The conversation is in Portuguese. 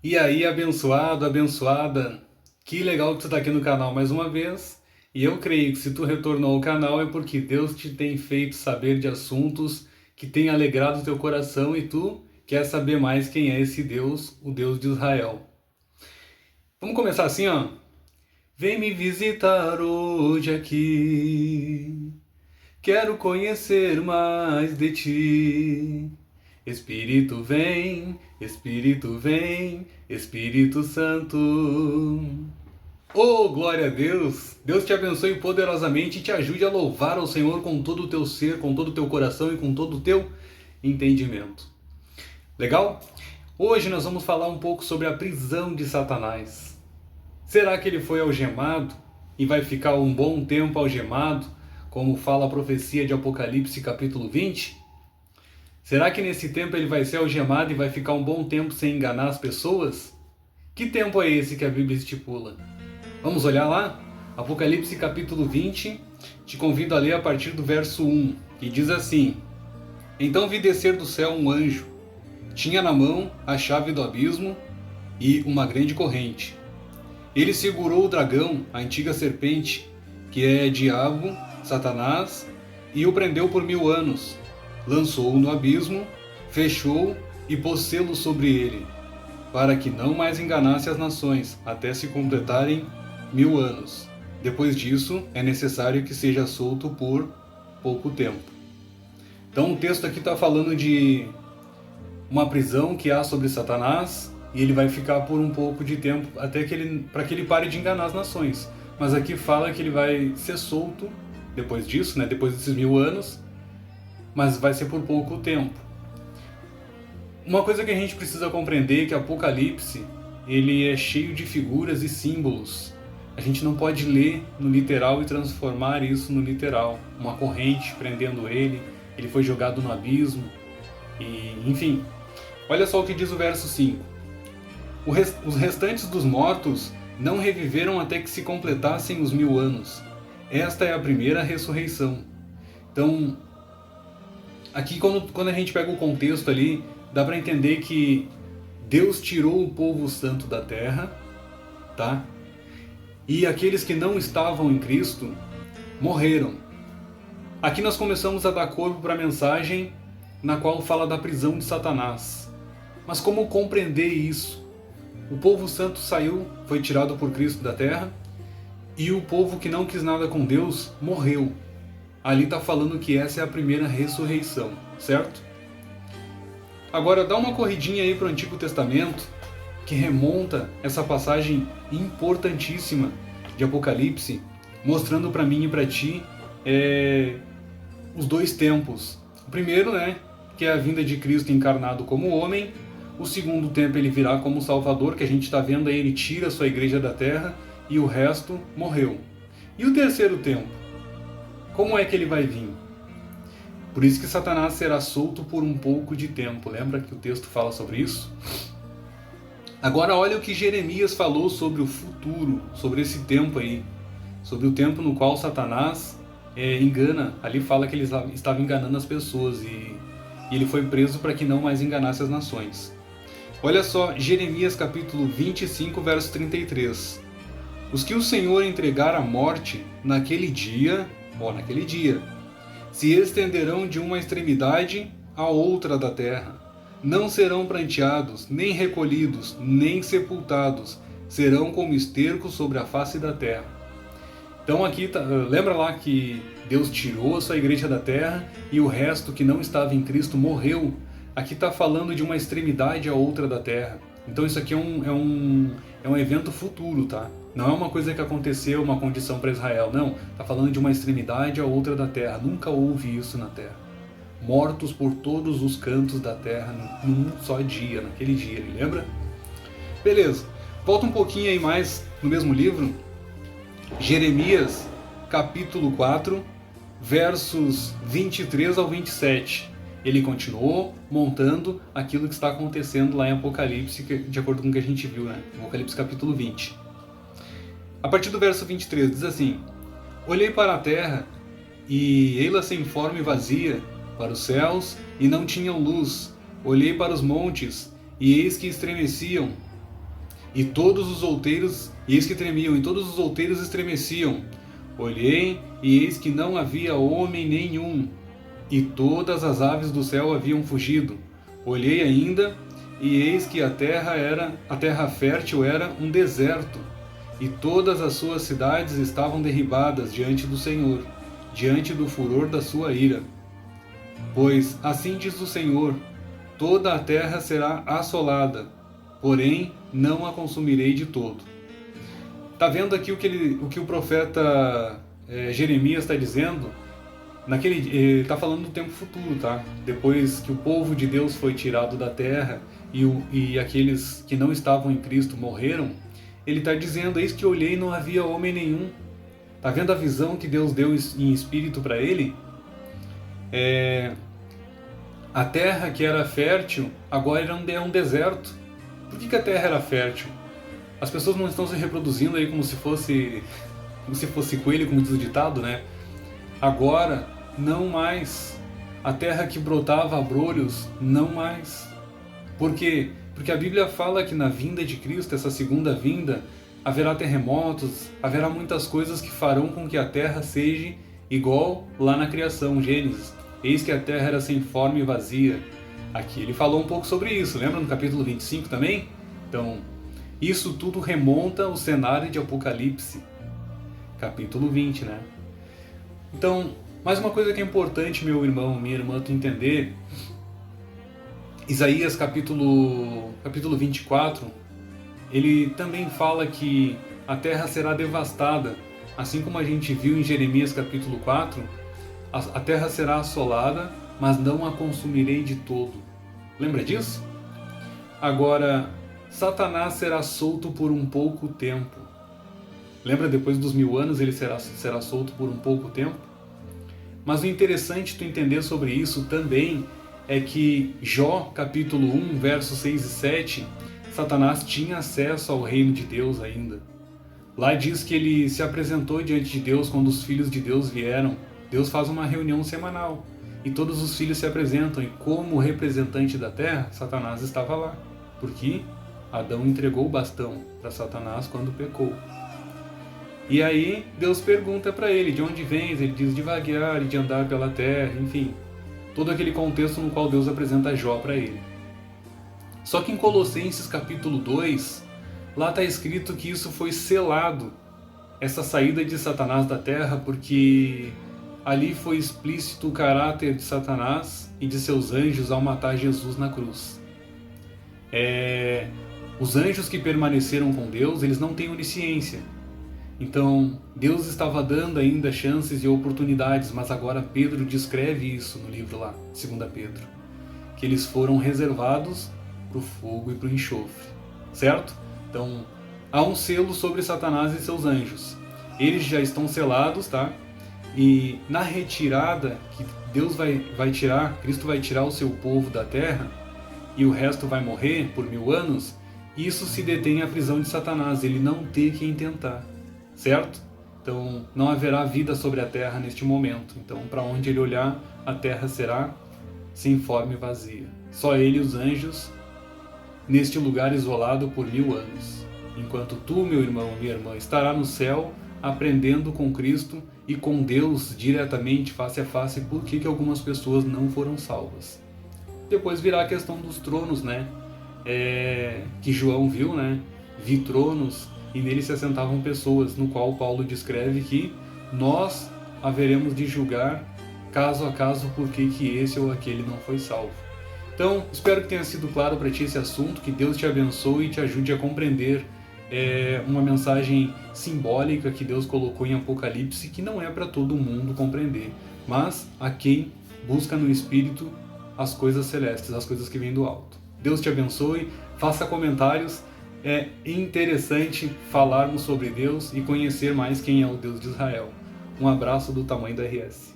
E aí, abençoado, abençoada, que legal que tu tá aqui no canal mais uma vez. E eu creio que se tu retornou ao canal é porque Deus te tem feito saber de assuntos que têm alegrado o teu coração e tu quer saber mais quem é esse Deus, o Deus de Israel. Vamos começar assim, ó. Vem me visitar hoje aqui. Quero conhecer mais de ti. Espírito vem, Espírito Santo. Oh, glória a Deus! Deus te abençoe poderosamente e te ajude a louvar ao Senhor com todo o teu ser, com todo o teu coração e com todo o teu entendimento. Legal? Hoje nós vamos falar um pouco sobre a prisão de Satanás. Será que ele foi algemado e vai ficar um bom tempo algemado, como fala a profecia de Apocalipse capítulo 20? Será que nesse tempo ele vai ser algemado e vai ficar um bom tempo sem enganar as pessoas? Que tempo é esse que a Bíblia estipula? Vamos olhar lá? Apocalipse capítulo 20, te convido a ler a partir do verso 1, que diz assim: Então vi descer do céu um anjo, tinha na mão a chave do abismo e uma grande corrente. Ele segurou o dragão, a antiga serpente, que é diabo, Satanás, e o prendeu por 1000 anos. Lançou-o no abismo, fechou e pôs selo sobre ele, para que não mais enganasse as nações, até se completarem 1000 anos. Depois disso, é necessário que seja solto por pouco tempo. Então o texto aqui está falando de uma prisão que há sobre Satanás, e ele vai ficar por um pouco de tempo até para que ele pare de enganar as nações. Mas aqui fala que ele vai ser solto depois disso, né? Depois desses 1000 anos, mas vai ser por pouco tempo. Uma coisa que a gente precisa compreender é que Apocalipse ele é cheio de figuras e símbolos. A gente não pode ler no literal e transformar isso no literal. Uma corrente prendendo ele, ele foi jogado no abismo, e enfim. Olha só o que diz o verso 5. Os restantes dos mortos não reviveram até que se completassem os 1000 anos. Esta é a primeira ressurreição. Então, aqui quando a gente pega o contexto ali, dá para entender que Deus tirou o povo santo da terra, tá? E aqueles que não estavam em Cristo morreram. Aqui nós começamos a dar corpo para a mensagem na qual fala da prisão de Satanás. Mas como compreender isso? O povo santo saiu, foi tirado por Cristo da terra, e o povo que não quis nada com Deus morreu. Ali está falando que essa é a primeira ressurreição, certo? Agora dá uma corridinha aí para o Antigo Testamento, que remonta essa passagem importantíssima de Apocalipse, mostrando para mim e para ti os dois tempos. O primeiro, né, que é a vinda de Cristo encarnado como homem. O segundo tempo ele virá como Salvador, que a gente está vendo aí, ele tira a sua igreja da terra e o resto morreu. E o terceiro tempo? Como é que ele vai vir? Por isso que Satanás será solto por um pouco de tempo. Lembra que o texto fala sobre isso? Agora olha o que Jeremias falou sobre o futuro, sobre esse tempo aí. Sobre o tempo no qual Satanás engana. Ali fala que ele estava enganando as pessoas e ele foi preso para que não mais enganasse as nações. Olha só, Jeremias capítulo 25, verso 33. Os que o Senhor entregar à morte naquele dia, se estenderão de uma extremidade à outra da terra. Não serão pranteados, nem recolhidos, nem sepultados. Serão como esterco sobre a face da terra. Então aqui, lembra lá que Deus tirou a sua igreja da terra e o resto que não estava em Cristo morreu. Aqui está falando de uma extremidade à outra da terra. Então isso aqui é um evento futuro, tá? Não é uma coisa que aconteceu, uma condição para Israel, não. Está falando de uma extremidade à outra da terra. Nunca houve isso na terra. Mortos por todos os cantos da terra num só dia, naquele dia, lembra? Beleza. Volta um pouquinho aí mais no mesmo livro. Jeremias, capítulo 4, versos 23 ao 27. Ele continuou montando aquilo que está acontecendo lá em Apocalipse, de acordo com o que a gente viu, né? Apocalipse capítulo 20. A partir do verso 23 diz assim: Olhei para a terra, e ei-la sem forma e vazia, para os céus, e não tinham luz. Olhei para os montes, e eis que estremeciam, e todos os outeiros, e eis que tremiam, e todos os outeiros estremeciam. Olhei, e eis que não havia homem nenhum, e todas as aves do céu haviam fugido. Olhei ainda, e eis que a terra fértil era um deserto, e todas as suas cidades estavam derribadas diante do Senhor, diante do furor da sua ira. Pois assim diz o Senhor: toda a terra será assolada, porém não a consumirei de todo. Está vendo aqui o que o profeta Jeremias está dizendo? Ele está falando do tempo futuro, tá? Depois que o povo de Deus foi tirado da terra e aqueles que não estavam em Cristo morreram, ele está dizendo: eis que olhei e não havia homem nenhum. Está vendo a visão que Deus deu em espírito para ele? A terra que era fértil agora é um deserto. Por que a terra era fértil? As pessoas não estão se reproduzindo aí como se fosse coelho, como diz o ditado, né? Agora, não mais. A terra que brotava abrolhos, não mais. Por quê? Porque a Bíblia fala que na vinda de Cristo, essa segunda vinda, haverá terremotos, haverá muitas coisas que farão com que a terra seja igual lá na criação, Gênesis. Eis que a terra era sem forma e vazia. Aqui ele falou um pouco sobre isso, lembra no capítulo 25 também? Então, isso tudo remonta ao cenário de Apocalipse, capítulo 20, né? Então, mais uma coisa que é importante, meu irmão, minha irmã, tu entender, Isaías capítulo 24, ele também fala que a terra será devastada, assim como a gente viu em Jeremias capítulo 4, a terra será assolada, mas não a consumirei de todo. Lembra disso? Agora, Satanás será solto por um pouco tempo. Lembra, depois dos 1000 anos ele será solto por um pouco tempo? Mas o interessante tu entender sobre isso também é que Jó, capítulo 1, versos 6 e 7, Satanás tinha acesso ao reino de Deus ainda. Lá diz que ele se apresentou diante de Deus quando os filhos de Deus vieram. Deus faz uma reunião semanal e todos os filhos se apresentam, e como representante da terra, Satanás estava lá, porque Adão entregou o bastão para Satanás quando pecou. E aí Deus pergunta para ele: de onde vens? Ele diz: de vaguear e de andar pela terra, enfim, todo aquele contexto no qual Deus apresenta Jó para ele. Só que em Colossenses capítulo 2, lá está escrito que isso foi selado, essa saída de Satanás da terra, porque ali foi explícito o caráter de Satanás e de seus anjos ao matar Jesus na cruz. Os anjos que permaneceram com Deus, eles não têm onisciência. Então, Deus estava dando ainda chances e oportunidades, mas agora Pedro descreve isso no livro lá, 2 Pedro, que eles foram reservados para o fogo e para o enxofre, certo? Então, há um selo sobre Satanás e seus anjos. Eles já estão selados, tá? E na retirada que Deus vai tirar, Cristo vai tirar o seu povo da terra e o resto vai morrer por 1000 anos, isso se detém a prisão de Satanás, ele não tem quem tentar, certo? Então não haverá vida sobre a terra neste momento. Então, para onde ele olhar, a terra será sem forma e vazia. Só ele e os anjos neste lugar isolado por 1000 anos. Enquanto tu, meu irmão, minha irmã, estará no céu aprendendo com Cristo e com Deus diretamente, face a face, por que algumas pessoas não foram salvas. Depois virá a questão dos tronos, né? Que João viu, né? Vi tronos e neles se assentavam pessoas, no qual Paulo descreve que nós haveremos de julgar caso a caso por que esse ou aquele não foi salvo. Então, espero que tenha sido claro para ti esse assunto, que Deus te abençoe e te ajude a compreender uma mensagem simbólica que Deus colocou em Apocalipse, que não é para todo mundo compreender, mas a quem busca no Espírito as coisas celestes, as coisas que vêm do alto. Deus te abençoe, faça comentários, é interessante falarmos sobre Deus e conhecer mais quem é o Deus de Israel. Um abraço do tamanho da RS.